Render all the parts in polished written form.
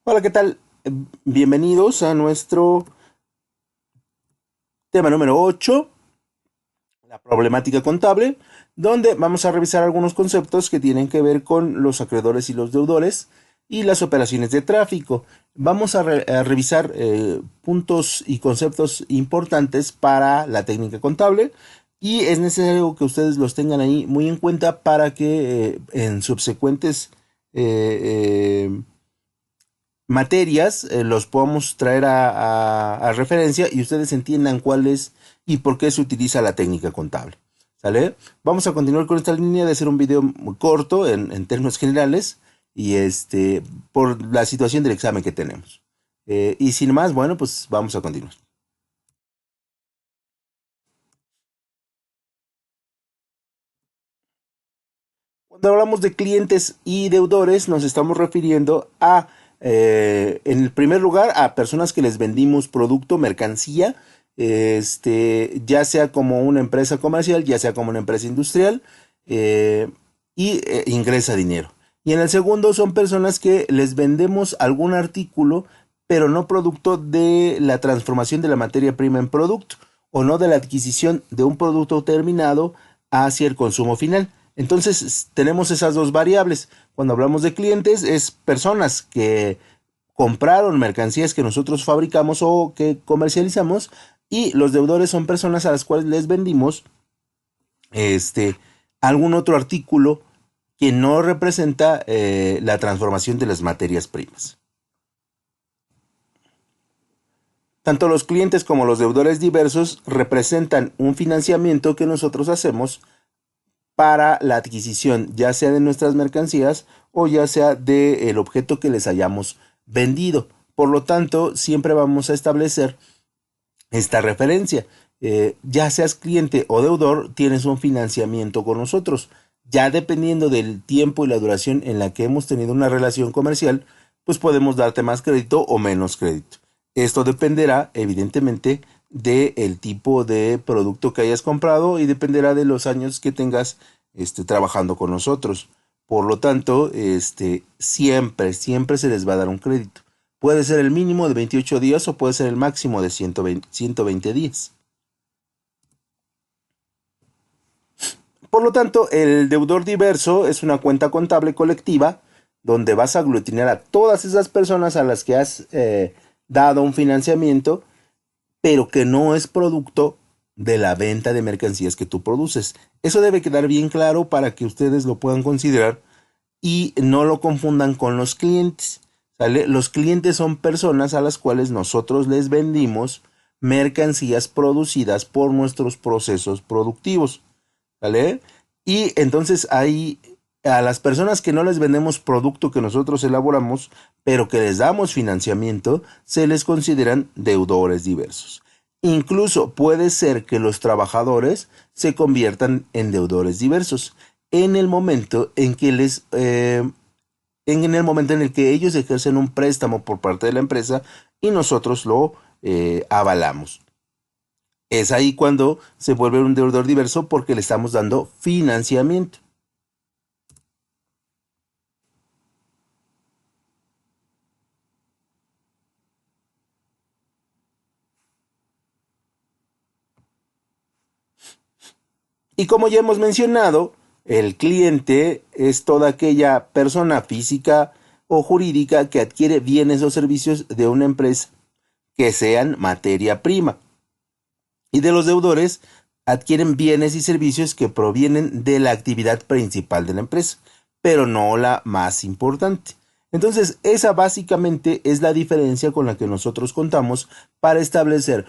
Hola, ¿qué tal? Bienvenidos a nuestro tema número 8, la problemática contable, donde vamos a revisar algunos conceptos que tienen que ver con los acreedores y los deudores y las operaciones de tráfico. Vamos a revisar puntos y conceptos importantes para la técnica contable y es necesario que ustedes los tengan ahí muy en cuenta para que en subsecuentes materias los podamos traer a referencia y ustedes entiendan cuál es y por qué se utiliza la técnica contable. ¿Sale? Vamos a continuar con esta línea de hacer un video muy corto en términos generales y por la situación del examen que tenemos. Y sin más, bueno, pues vamos a continuar. Cuando hablamos de clientes y deudores, nos estamos refiriendo a, en el primer lugar, a personas que les vendimos producto, mercancía, ya sea como una empresa comercial, ya sea como una empresa industrial, eh, ingresa dinero. Y en el segundo son personas que les vendemos algún artículo, pero no producto de la transformación de la materia prima en producto, o no de la adquisición de un producto terminado hacia el consumo final. Entonces tenemos esas dos variables. Cuando hablamos de clientes es personas que compraron mercancías que nosotros fabricamos o que comercializamos y los deudores son personas a las cuales les vendimos este, algún otro artículo que no representa la transformación de las materias primas. Tanto los clientes como los deudores diversos representan un financiamiento que nosotros hacemos para la adquisición, ya sea de nuestras mercancías o ya sea del objeto que les hayamos vendido. Por lo tanto, siempre vamos a establecer esta referencia. Ya seas cliente o deudor, tienes un financiamiento con nosotros. Ya dependiendo del tiempo y la duración en la que hemos tenido una relación comercial, pues podemos darte más crédito o menos crédito. Esto dependerá, evidentemente, del tipo de producto que hayas comprado y dependerá de los años que tengas trabajando con nosotros. Por lo tanto, siempre se les va a dar un crédito. Puede ser el mínimo de 28 días o puede ser el máximo de 120 días. Por lo tanto, el deudor diverso es una cuenta contable colectiva donde vas a aglutinar a todas esas personas a las que has dado un financiamiento, pero que no es producto de la venta de mercancías que tú produces. Eso debe quedar bien claro para que ustedes lo puedan considerar y no lo confundan con los clientes. ¿Sale? Los clientes son personas a las cuales nosotros les vendimos mercancías producidas por nuestros procesos productivos. ¿Sale? Y entonces ahí a las personas que no les vendemos producto que nosotros elaboramos, pero que les damos financiamiento, se les consideran deudores diversos. Incluso puede ser que los trabajadores se conviertan en deudores diversos en el momento en que en el momento en el que ellos ejercen un préstamo por parte de la empresa y nosotros lo avalamos. Es ahí cuando se vuelve un deudor diverso porque le estamos dando financiamiento. Y como ya hemos mencionado, el cliente es toda aquella persona física o jurídica que adquiere bienes o servicios de una empresa que sean materia prima. Y de los deudores adquieren bienes y servicios que provienen de la actividad principal de la empresa, pero no la más importante. Entonces, esa básicamente es la diferencia con la que nosotros contamos para establecer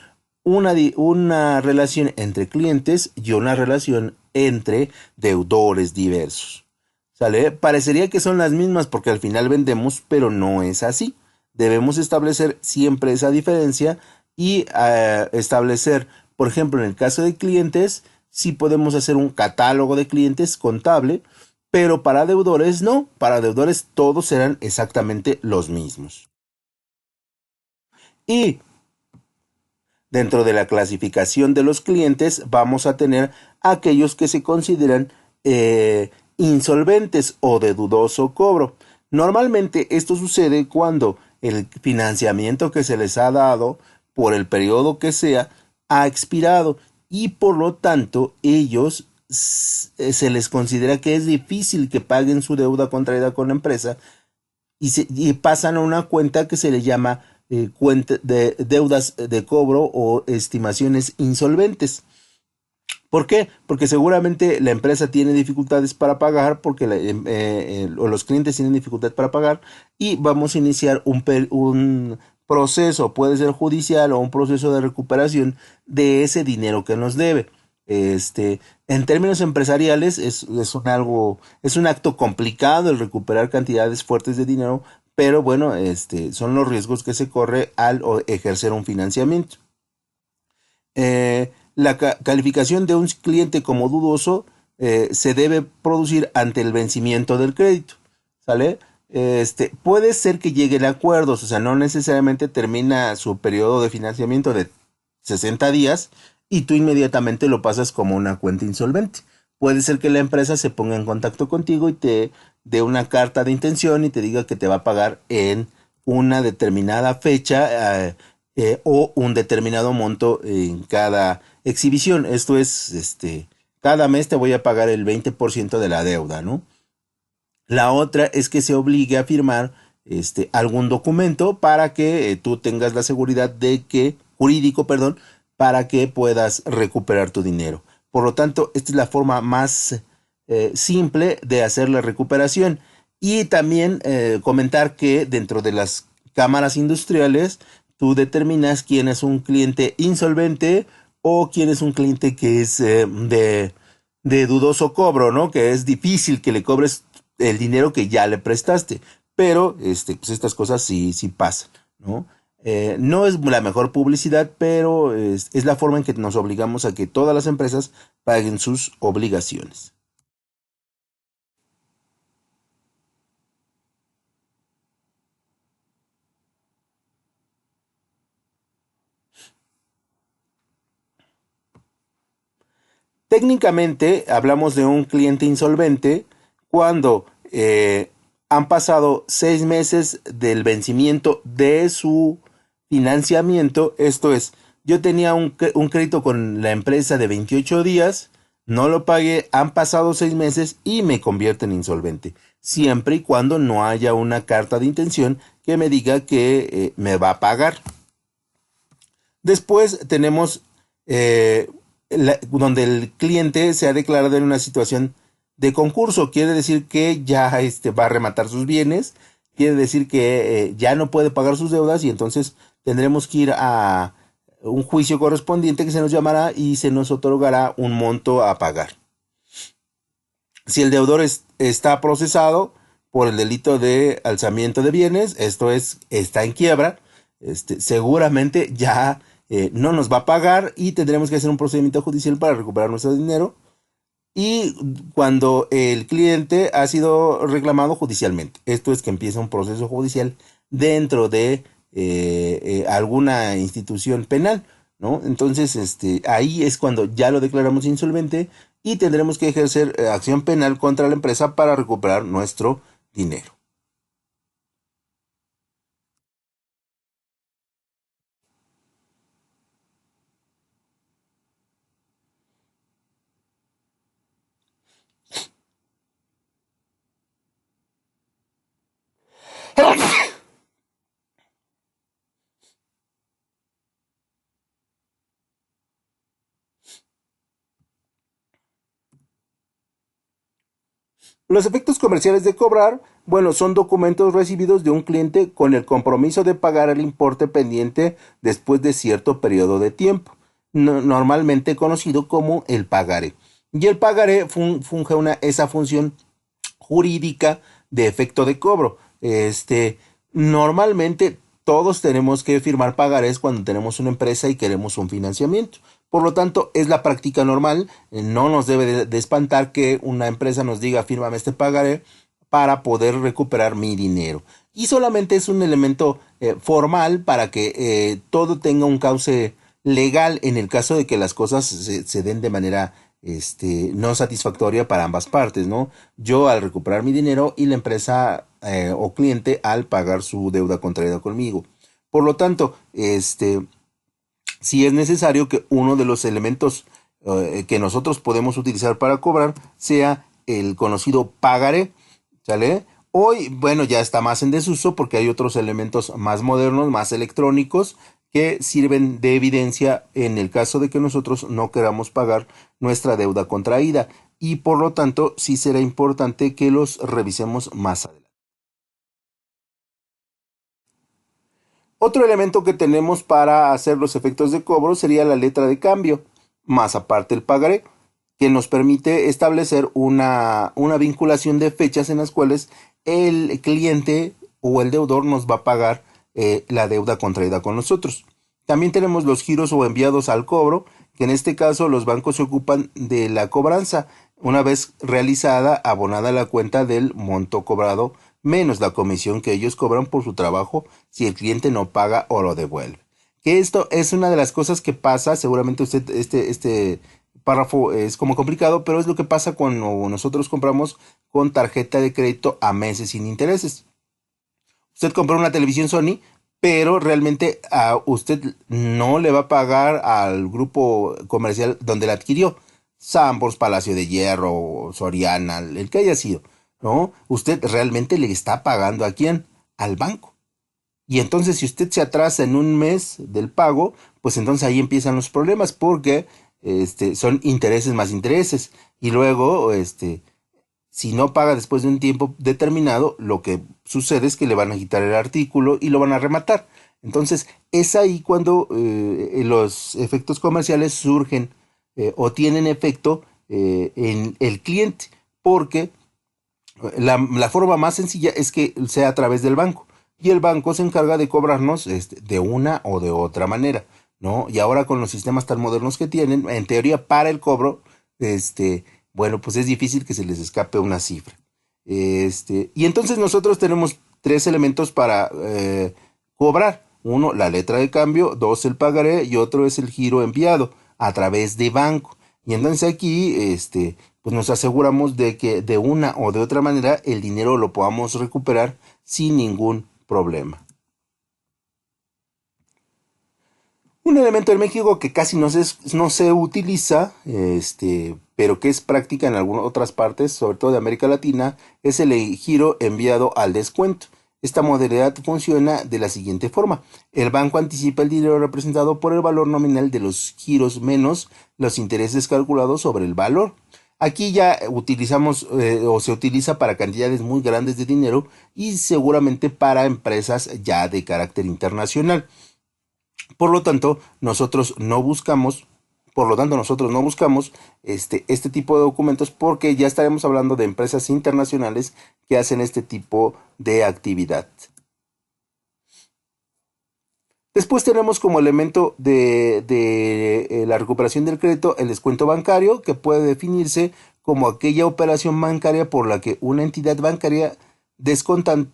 una relación entre clientes y una relación entre deudores diversos. ¿Sale? Parecería que son las mismas porque al final vendemos, pero no es así. Debemos establecer siempre esa diferencia y establecer, por ejemplo, en el caso de clientes, sí podemos hacer un catálogo de clientes contable, pero para deudores no. Para deudores todos serán exactamente los mismos. Y dentro de la clasificación de los clientes vamos a tener aquellos que se consideran insolventes o de dudoso cobro. Normalmente esto sucede cuando el financiamiento que se les ha dado por el periodo que sea ha expirado y por lo tanto ellos se les considera que es difícil que paguen su deuda contraída con la empresa y pasan a una cuenta que se le llama cuenta de deudas de cobro o estimaciones insolventes. ¿Por qué? Porque seguramente la empresa tiene dificultades para pagar, porque o los clientes tienen dificultad para pagar y vamos a iniciar un proceso, puede ser judicial o un proceso de recuperación de ese dinero que nos debe. En términos empresariales es un acto complicado el recuperar cantidades fuertes de dinero, pero bueno, son los riesgos que se corre al ejercer un financiamiento. La calificación de un cliente como dudoso se debe producir ante el vencimiento del crédito, ¿sale? Puede ser que lleguen a acuerdos, o sea, no necesariamente termina su periodo de financiamiento de 60 días y tú inmediatamente lo pasas como una cuenta insolvente. Puede ser que la empresa se ponga en contacto contigo y te dé una carta de intención y te diga que te va a pagar en una determinada fecha o un determinado monto en cada exhibición. Esto es, cada mes te voy a pagar el 20% de la deuda, ¿no? La otra es que se obligue a firmar algún documento para que tú tengas la seguridad de que, jurídico, perdón, para que puedas recuperar tu dinero. Por lo tanto, esta es la forma más simple de hacer la recuperación. Y también comentar que dentro de las cámaras industriales, tú determinas quién es un cliente insolvente o quién es un cliente que es de dudoso cobro, ¿no? Que es difícil que le cobres el dinero que ya le prestaste. Pero pues estas cosas sí pasan, ¿no? No es la mejor publicidad, pero es la forma en que nos obligamos a que todas las empresas paguen sus obligaciones. Técnicamente hablamos de un cliente insolvente cuando han pasado 6 meses del vencimiento de su financiamiento. Esto es, yo tenía un crédito con la empresa de 28 días, no lo pagué, han pasado 6 meses y me convierto en insolvente. Siempre y cuando no haya una carta de intención que me diga que me va a pagar. Después tenemos donde el cliente se ha declarado en una situación de concurso. Quiere decir que ya va a rematar sus bienes, quiere decir que ya no puede pagar sus deudas y entonces tendremos que ir a un juicio correspondiente que se nos llamará y se nos otorgará un monto a pagar. Si el deudor está procesado por el delito de alzamiento de bienes, esto es, está en quiebra, seguramente ya no nos va a pagar y tendremos que hacer un procedimiento judicial para recuperar nuestro dinero. Y cuando el cliente ha sido reclamado judicialmente, esto es que empieza un proceso judicial dentro de alguna institución penal, ¿no? Entonces, ahí es cuando ya lo declaramos insolvente y tendremos que ejercer acción penal contra la empresa para recuperar nuestro dinero. Los efectos comerciales de cobrar, bueno, son documentos recibidos de un cliente con el compromiso de pagar el importe pendiente después de cierto periodo de tiempo, normalmente conocido como el pagaré. Y el pagaré funge esa función jurídica de efecto de cobro. Normalmente todos tenemos que firmar pagarés cuando tenemos una empresa y queremos un financiamiento. Por lo tanto, es la práctica normal. No nos debe de espantar que una empresa nos diga, fírmame este pagaré para poder recuperar mi dinero. Y solamente es un elemento formal para que todo tenga un cauce legal en el caso de que las cosas se den de manera no satisfactoria para ambas partes, ¿no? Yo al recuperar mi dinero y la empresa o cliente al pagar su deuda contraída conmigo. Por lo tanto, si es necesario que uno de los elementos que nosotros podemos utilizar para cobrar sea el conocido pagaré, ¿sale? Hoy, bueno, ya está más en desuso porque hay otros elementos más modernos, más electrónicos, que sirven de evidencia en el caso de que nosotros no queramos pagar nuestra deuda contraída. Y por lo tanto, sí será importante que los revisemos más adelante. Otro elemento que tenemos para hacer los efectos de cobro sería la letra de cambio, más aparte el pagaré, que nos permite establecer una vinculación de fechas en las cuales el cliente o el deudor nos va a pagar la deuda contraída con nosotros. También tenemos los giros o enviados al cobro, que en este caso los bancos se ocupan de la cobranza, una vez realizada, abonada la cuenta del monto cobrado menos la comisión que ellos cobran por su trabajo si el cliente no paga o lo devuelve. Que esto es una de las cosas que pasa, seguramente usted este párrafo es como complicado, pero es lo que pasa cuando nosotros compramos con tarjeta de crédito a meses sin intereses. Usted compró una televisión Sony, pero realmente a usted no le va a pagar al grupo comercial donde la adquirió. Sambors, Palacio de Hierro, Soriana, el que haya sido, ¿no? Usted realmente le está pagando ¿a quién? Al banco. Y entonces si usted se atrasa en un mes del pago, pues entonces ahí empiezan los problemas porque son intereses más intereses. Y luego, si no paga después de un tiempo determinado, lo que sucede es que le van a quitar el artículo y lo van a rematar. Entonces, es ahí cuando los efectos comerciales surgen o tienen efecto en el cliente, porque la forma más sencilla es que sea a través del banco. Y el banco se encarga de cobrarnos de una o de otra manera, ¿no? Y ahora con los sistemas tan modernos que tienen, en teoría para el cobro, bueno, pues es difícil que se les escape una cifra. Y entonces nosotros tenemos tres elementos para cobrar. Uno, la letra de cambio, dos, el pagaré y otro es el giro enviado a través de banco. Y entonces aquí, pues nos aseguramos de que de una o de otra manera el dinero lo podamos recuperar sin ningún problema. Un elemento en México que casi no se utiliza, pero que es práctica en algunas otras partes, sobre todo de América Latina, es el giro enviado al descuento. Esta modalidad funciona de la siguiente forma. El banco anticipa el dinero representado por el valor nominal de los giros menos los intereses calculados sobre el valor. Aquí ya utilizamos o se utiliza para cantidades muy grandes de dinero y seguramente para empresas ya de carácter internacional. Por lo tanto, nosotros no buscamos este tipo de documentos porque ya estaremos hablando de empresas internacionales que hacen este tipo de actividad. Después tenemos como elemento de la recuperación del crédito el descuento bancario, que puede definirse como aquella operación bancaria por la que una entidad bancaria descontante,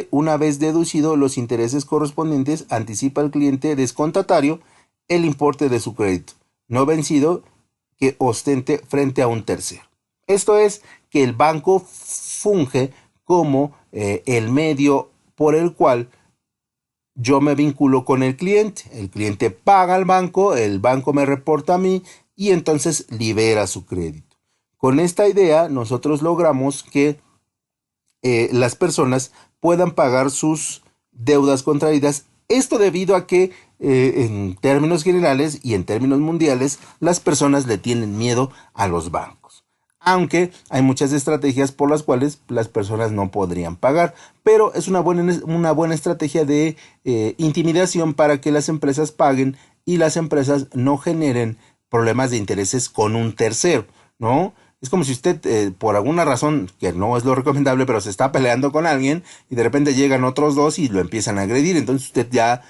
una vez deducido los intereses correspondientes, anticipa al cliente descontatario el importe de su crédito no vencido que ostente frente a un tercero. Esto es que el banco funge como el medio por el cual yo me vinculo con el cliente paga al banco, el banco me reporta a mí y entonces libera su crédito. Con esta idea nosotros logramos que las personas puedan pagar sus deudas contraídas. Esto debido a que en términos generales y en términos mundiales las personas le tienen miedo a los bancos. Aunque hay muchas estrategias por las cuales las personas no podrían pagar, pero es una buena estrategia de intimidación para que las empresas paguen y las empresas no generen problemas de intereses con un tercero, ¿no? Es como si usted, por alguna razón, que no es lo recomendable, pero se está peleando con alguien y de repente llegan otros dos y lo empiezan a agredir. Entonces usted ya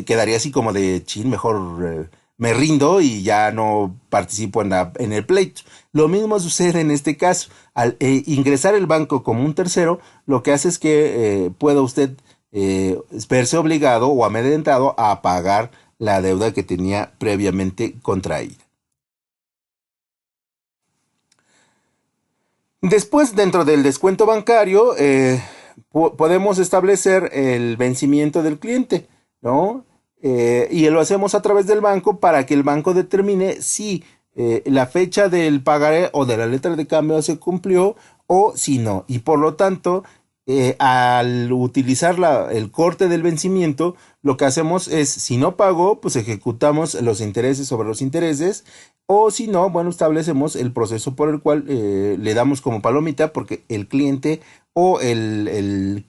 quedaría así como de, chin, mejor me rindo y ya no participo en el pleito. Lo mismo sucede en este caso. Al ingresar el banco como un tercero, lo que hace es que pueda usted verse obligado o amedrentado a pagar la deuda que tenía previamente contraída. Después, dentro del descuento bancario, podemos establecer el vencimiento del cliente, ¿no? Y lo hacemos a través del banco para que el banco determine si la fecha del pagaré o de la letra de cambio se cumplió o si no. Y por lo tanto, al utilizar el corte del vencimiento, lo que hacemos es, si no pagó, pues ejecutamos los intereses sobre los intereses, o si no, bueno, establecemos el proceso por el cual le damos como palomita porque el cliente o el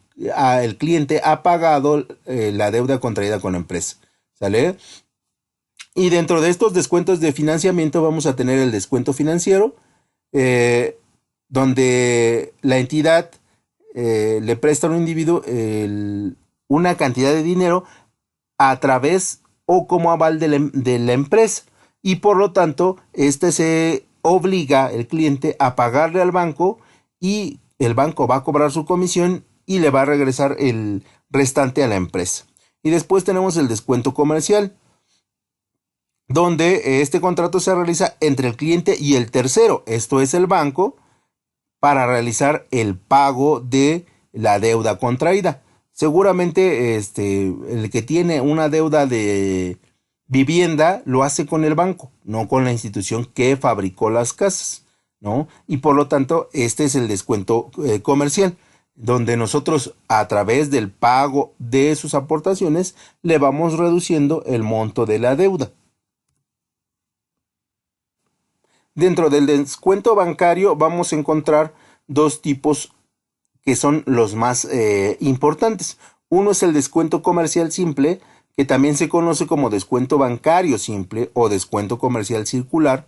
cliente ha pagado la deuda contraída con la empresa. ¿Sale? Y dentro de estos descuentos de financiamiento vamos a tener el descuento financiero, eh, donde la entidad le presta a un individuo una cantidad de dinero a través o como aval de la empresa. Y por lo tanto, este se obliga el cliente a pagarle al banco y el banco va a cobrar su comisión y le va a regresar el restante a la empresa. Y después tenemos el descuento comercial, donde este contrato se realiza entre el cliente y el tercero, esto es el banco, para realizar el pago de la deuda contraída. Seguramente el que tiene una deuda de vivienda lo hace con el banco, no con la institución que fabricó las casas, ¿no? Y por lo tanto, este es el descuento comercial, donde nosotros a través del pago de sus aportaciones le vamos reduciendo el monto de la deuda. Dentro del descuento bancario vamos a encontrar dos tipos que son los más importantes. Uno es el descuento comercial simple, que también se conoce como descuento bancario simple o descuento comercial circular,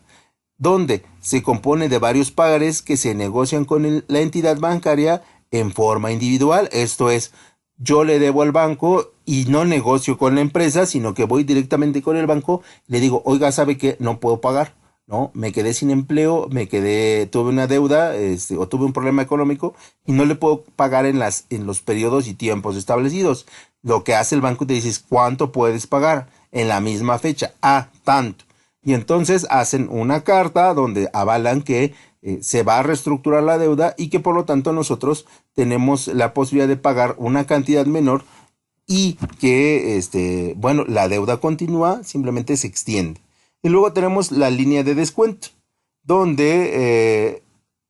donde se compone de varios pagarés que se negocian con la entidad bancaria en forma individual. Esto es, yo le debo al banco y no negocio con la empresa, sino que voy directamente con el banco y le digo, oiga, ¿sabe qué? No puedo pagar, ¿no? Me quedé sin empleo, tuve una deuda, o tuve un problema económico y no le puedo pagar en los periodos y tiempos establecidos. Lo que hace el banco te dice, ¿cuánto puedes pagar? En la misma fecha, tanto. Y entonces hacen una carta donde avalan que se va a reestructurar la deuda y que por lo tanto nosotros tenemos la posibilidad de pagar una cantidad menor y que, bueno, la deuda continúa, simplemente se extiende. Y luego tenemos la línea de descuento, donde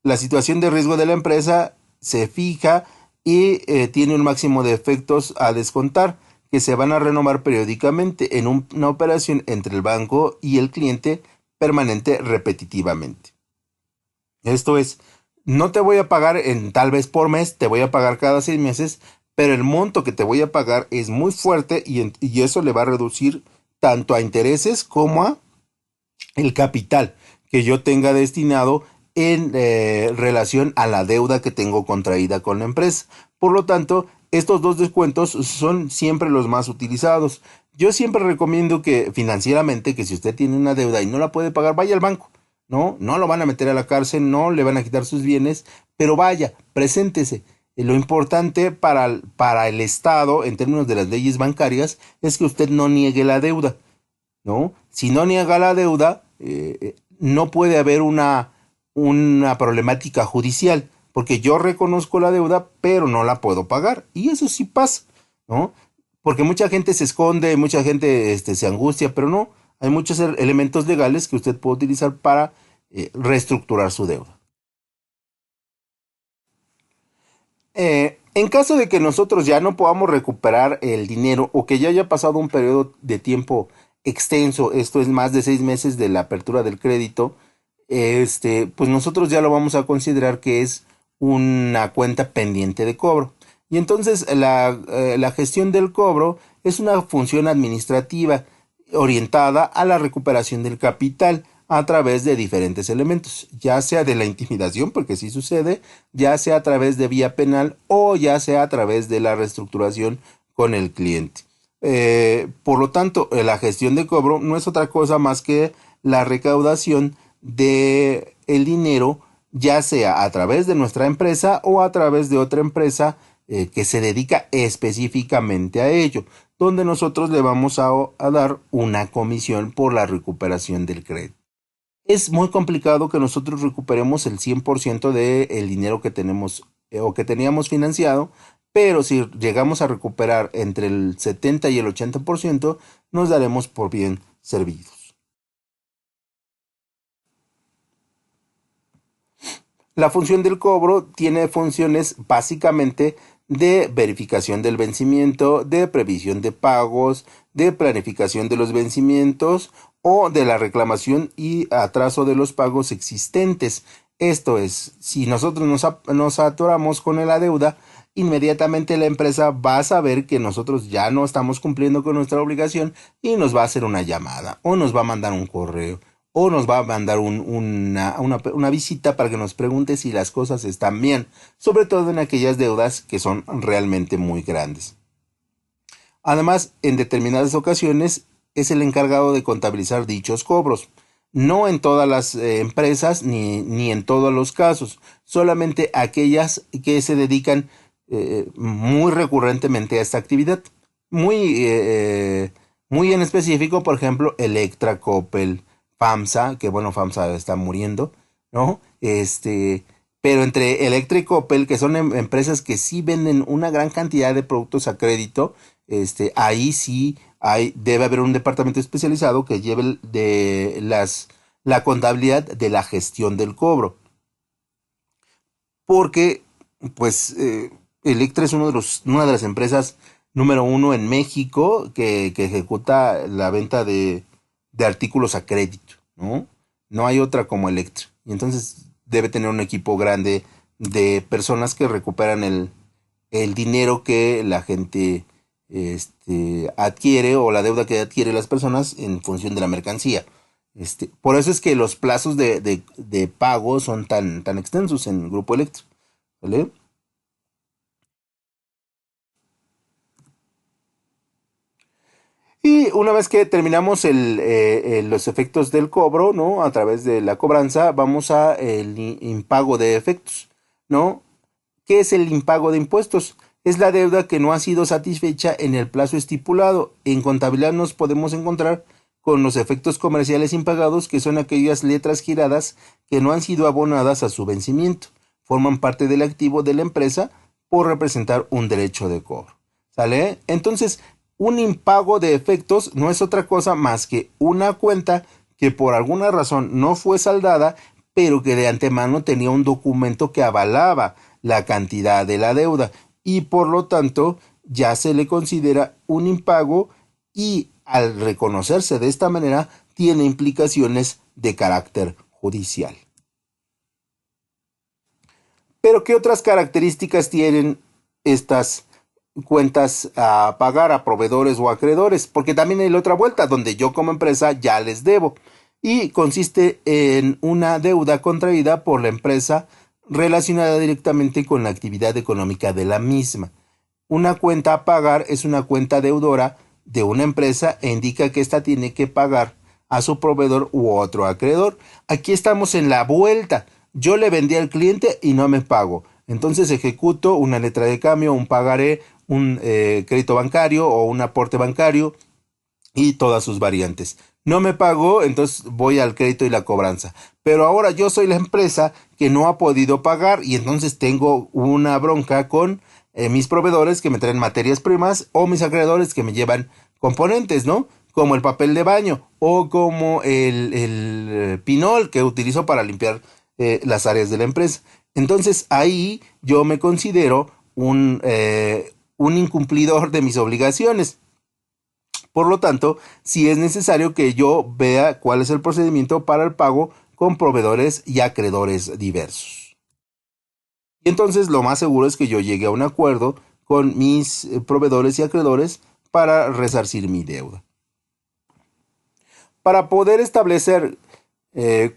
la situación de riesgo de la empresa se fija y tiene un máximo de efectos a descontar que se van a renovar periódicamente en una operación entre el banco y el cliente permanente repetitivamente. Esto es, no te voy a pagar en tal vez por mes, te voy a pagar cada 6 meses, pero el monto que te voy a pagar es muy fuerte y eso le va a reducir tanto a intereses como a el capital que yo tenga destinado en relación a la deuda que tengo contraída con la empresa. Por lo tanto, estos dos descuentos son siempre los más utilizados. Yo siempre recomiendo que financieramente, que si usted tiene una deuda y no la puede pagar, vaya al banco. No lo van a meter a la cárcel, no le van a quitar sus bienes, pero vaya, preséntese. Lo importante para el Estado, en términos de las leyes bancarias, es que usted no niegue la deuda, ¿no? Si no niega la deuda, no puede haber una problemática judicial, porque yo reconozco la deuda, pero no la puedo pagar. Y eso sí pasa, ¿no? Porque mucha gente se esconde, mucha gente se angustia, pero no, hay muchos elementos legales que usted puede utilizar para reestructurar su deuda. En caso de que nosotros ya no podamos recuperar el dinero o que ya haya pasado un periodo de tiempo extenso, esto es más de 6 meses de la apertura del crédito, pues nosotros ya lo vamos a considerar que es una cuenta pendiente de cobro. Y entonces la gestión del cobro es una función administrativa orientada a la recuperación del capital a través de diferentes elementos, ya sea de la intimidación, porque sí sucede, ya sea a través de vía penal o ya sea a través de la reestructuración con el cliente. Por lo tanto, la gestión de cobro no es otra cosa más que la recaudación de el dinero, ya sea a través de nuestra empresa o a través de otra empresa que se dedica específicamente a ello, donde nosotros le vamos a dar una comisión por la recuperación del crédito. Es muy complicado que nosotros recuperemos el 100% del dinero que tenemos o que teníamos financiado, pero si llegamos a recuperar entre el 70 y el 80%, nos daremos por bien servidos. La función del cobro tiene funciones básicamente de verificación del vencimiento, de previsión de pagos, de planificación de los vencimientos o de la reclamación y atraso de los pagos existentes. Esto es, si nosotros nos atoramos con la deuda, inmediatamente la empresa va a saber que nosotros ya no estamos cumpliendo con nuestra obligación y nos va a hacer una llamada o nos va a mandar un correo o nos va a mandar una visita para que nos pregunte si las cosas están bien, sobre todo en aquellas deudas que son realmente muy grandes. Además, en determinadas ocasiones es el encargado de contabilizar dichos cobros. No en todas las empresas ni en todos los casos, solamente aquellas que se dedican muy recurrentemente a esta actividad. Muy en específico, por ejemplo, Electra, Coppel, FAMSA, que bueno, FAMSA está muriendo, ¿no? Pero entre Electra y Coppel, que son empresas que sí venden una gran cantidad de productos a crédito, ahí sí debe haber un departamento especializado que lleve la contabilidad de la gestión del cobro. Porque, pues, Electra es una de las empresas número uno en México que ejecuta la venta de artículos a crédito, ¿no? No hay otra como Electra. Y entonces debe tener un equipo grande de personas que recuperan el dinero que la gente adquiere o la deuda que adquiere las personas en función de la mercancía. Por eso es que los plazos de pago son tan extensos en Grupo Electro. ¿Vale? Y una vez que terminamos los efectos del cobro, ¿no? A través de la cobranza, vamos a el impago de efectos, ¿no? ¿Qué es el impago de impuestos? Es la deuda que no ha sido satisfecha en el plazo estipulado. En contabilidad nos podemos encontrar con los efectos comerciales impagados, que son aquellas letras giradas que no han sido abonadas a su vencimiento. Forman parte del activo de la empresa por representar un derecho de cobro. ¿Sale? Entonces, un impago de efectos no es otra cosa más que una cuenta que por alguna razón no fue saldada, pero que de antemano tenía un documento que avalaba la cantidad de la deuda y por lo tanto ya se le considera un impago y al reconocerse de esta manera tiene implicaciones de carácter judicial. Pero ¿qué otras características tienen estas cuentas a pagar a proveedores o acreedores? Porque también hay la otra vuelta donde yo como empresa ya les debo y consiste en una deuda contraída por la empresa relacionada directamente con la actividad económica de la misma. Una cuenta a pagar es una cuenta deudora de una empresa e indica que ésta tiene que pagar a su proveedor u otro acreedor. Aquí estamos en la vuelta. Yo le vendí al cliente y no me pago. Entonces ejecuto una letra de cambio, un pagaré, un crédito bancario o un aporte bancario y todas sus variantes. No me pagó, entonces voy al crédito y la cobranza. Pero ahora yo soy la empresa que no ha podido pagar y entonces tengo una bronca con mis proveedores que me traen materias primas o mis acreedores que me llevan componentes, ¿no? Como el papel de baño o como el pinol que utilizo para limpiar las áreas de la empresa. Entonces ahí yo me considero un incumplidor de mis obligaciones. Por lo tanto, sí es necesario que yo vea cuál es el procedimiento para el pago con proveedores y acreedores diversos. Y entonces lo más seguro es que yo llegue a un acuerdo con mis proveedores y acreedores para resarcir mi deuda. Para poder establecer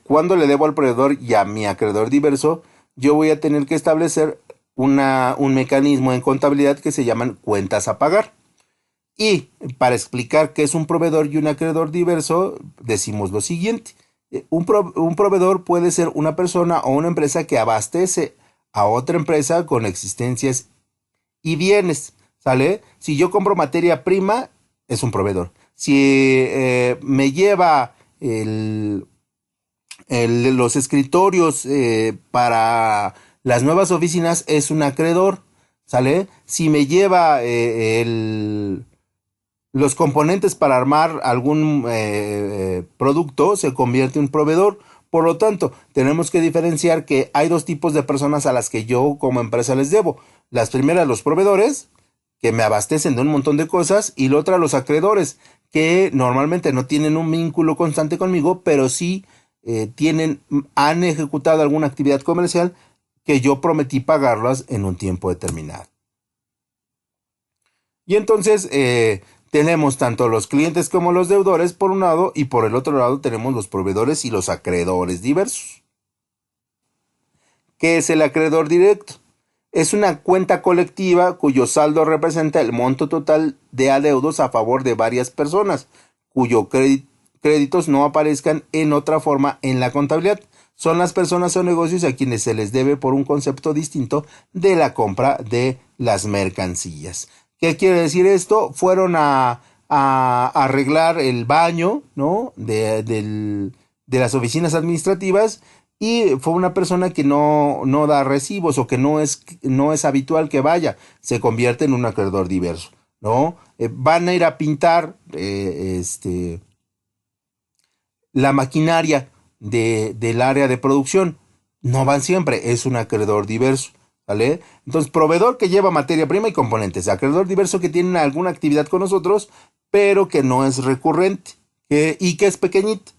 cuándo le debo al proveedor y a mi acreedor diverso, yo voy a tener que establecer un mecanismo en contabilidad que se llaman cuentas a pagar. Y para explicar qué es un proveedor y un acreedor diverso, decimos lo siguiente. Un proveedor puede ser una persona o una empresa que abastece a otra empresa con existencias y bienes, ¿sale? Si yo compro materia prima, es un proveedor. Si me lleva los escritorios para las nuevas oficinas, es un acreedor. ¿sale? Si me lleva los componentes para armar algún producto, se convierte en un proveedor. Por lo tanto, tenemos que diferenciar que hay dos tipos de personas a las que yo como empresa les debo. Las primeras, los proveedores, que me abastecen de un montón de cosas, y la otra, los acreedores, que normalmente no tienen un vínculo constante conmigo, pero sí han ejecutado alguna actividad comercial que yo prometí pagarlas en un tiempo determinado. Y entonces tenemos tanto los clientes como los deudores por un lado, y por el otro lado tenemos los proveedores y los acreedores diversos. ¿Qué es el acreedor directo? Es una cuenta colectiva cuyo saldo representa el monto total de adeudos a favor de varias personas, cuyos créditos no aparezcan en otra forma en la contabilidad. Son las personas o negocios a quienes se les debe por un concepto distinto de la compra de las mercancías. ¿Qué quiere decir esto? Fueron a arreglar el baño, ¿no? de las oficinas administrativas, y fue una persona que no da recibos, o que no es habitual que vaya, se convierte en un acreedor diverso, ¿no? Van a ir a pintar la maquinaria del área de producción, no van siempre, es un acreedor diverso, ¿vale? Entonces, proveedor que lleva materia prima y componentes, acreedor diverso que tiene alguna actividad con nosotros, pero que no es recurrente, y que es pequeñito.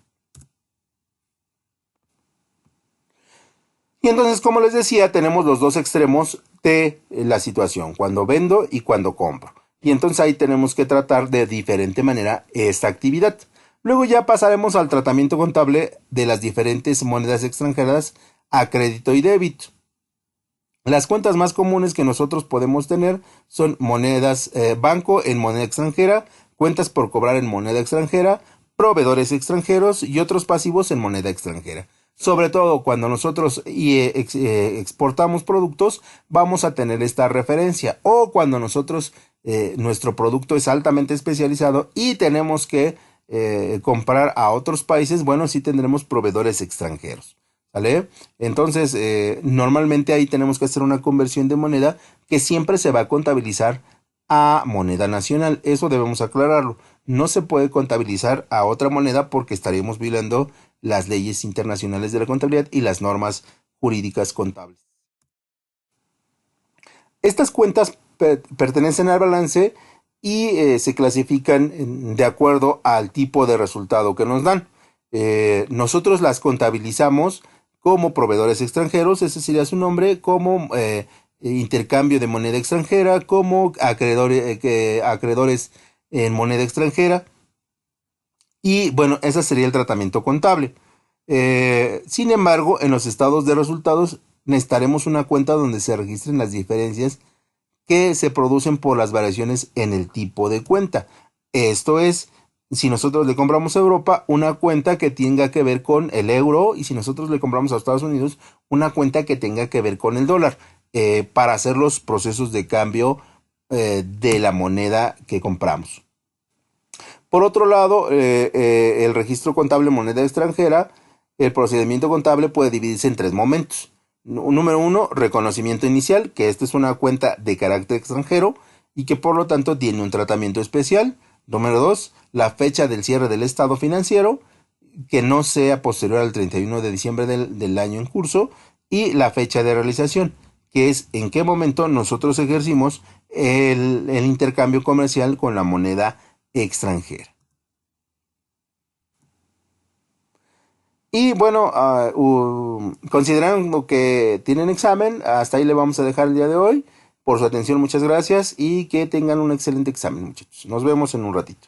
Y entonces, como les decía, tenemos los dos extremos de la situación, cuando vendo y cuando compro. Y entonces ahí tenemos que tratar de diferente manera esta actividad. Luego ya pasaremos al tratamiento contable de las diferentes monedas extranjeras a crédito y débito. Las cuentas más comunes que nosotros podemos tener son monedas banco en moneda extranjera, cuentas por cobrar en moneda extranjera, proveedores extranjeros y otros pasivos en moneda extranjera. Sobre todo cuando nosotros exportamos productos, vamos a tener esta referencia. O cuando nosotros, nuestro producto es altamente especializado y tenemos que comprar a otros países, bueno, sí tendremos proveedores extranjeros. ¿Vale? Entonces, normalmente ahí tenemos que hacer una conversión de moneda que siempre se va a contabilizar a moneda nacional. Eso debemos aclararlo. No se puede contabilizar a otra moneda porque estaríamos violando las leyes internacionales de la contabilidad y las normas jurídicas contables. Estas cuentas pertenecen al balance y se clasifican de acuerdo al tipo de resultado que nos dan. Nosotros las contabilizamos como proveedores extranjeros, ese sería su nombre, como intercambio de moneda extranjera, como acreedores en moneda extranjera. Y bueno, ese sería el tratamiento contable. Sin embargo, en los estados de resultados necesitaremos una cuenta donde se registren las diferencias que se producen por las variaciones en el tipo de cuenta. Esto es, si nosotros le compramos a Europa, una cuenta que tenga que ver con el euro, y si nosotros le compramos a Estados Unidos, una cuenta que tenga que ver con el dólar, para hacer los procesos de cambio de la moneda que compramos. Por otro lado, el registro contable moneda extranjera, el procedimiento contable puede dividirse en tres momentos. Número uno, reconocimiento inicial, que esta es una cuenta de carácter extranjero y que por lo tanto tiene un tratamiento especial. Número dos, la fecha del cierre del estado financiero, que no sea posterior al 31 de diciembre del año en curso. Y la fecha de realización, que es en qué momento nosotros ejercimos el intercambio comercial con la moneda extranjera. Y bueno, considerando que tienen examen, hasta ahí le vamos a dejar el día de hoy. Por su atención, muchas gracias y que tengan un excelente examen, muchachos. Nos vemos en un ratito.